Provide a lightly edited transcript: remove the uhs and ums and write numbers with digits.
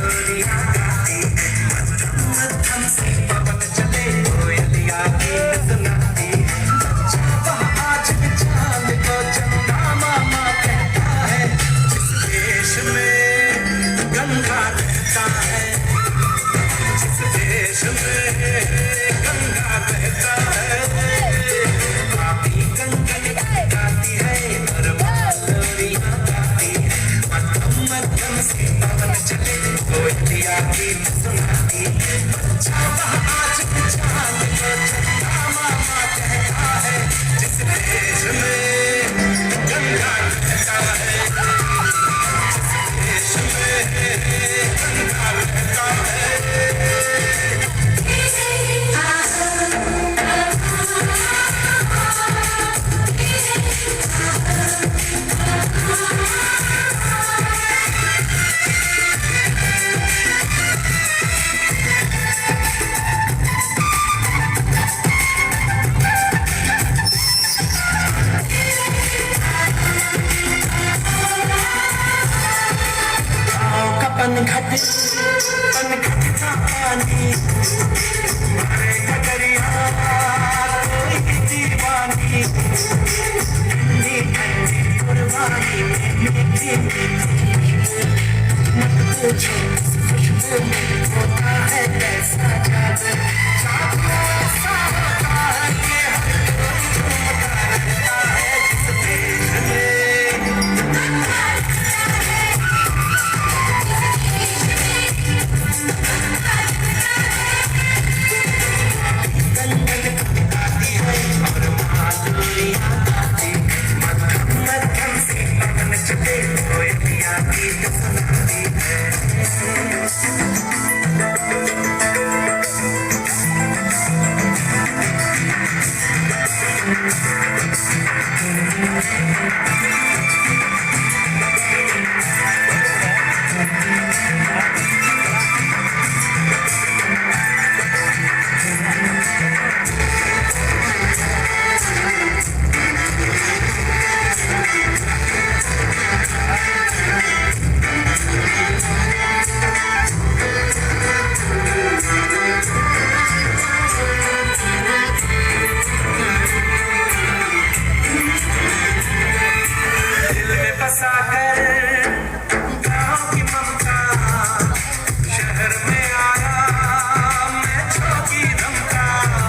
लोरियां गाती है, मध्यम मध्यम से पवन चले कोयलिया गीत सुनाती है। बच्चा वह आज भी चांद को चंदा मामा कहता है, जिस देश में गंगा बहता है, जिस देश में गंगा बहता है, पापी कंगन गाती है और लोरियां गाती है, मध्यम मध्यम से पवन चले कोयलिया गीत सुनाती है। बच्चा वह आज भी चांद को चंदा मामा कहता है, जिस देश में गंगा बहता है, जिस देश में गंगा बहता है। पनघट का पानी मारे कटरिया कोई दीवानी, ठंडी ठंडी कुर्बानी में मीठी मीठी, मत पूछो खुशबू में होता है कैसा जादू।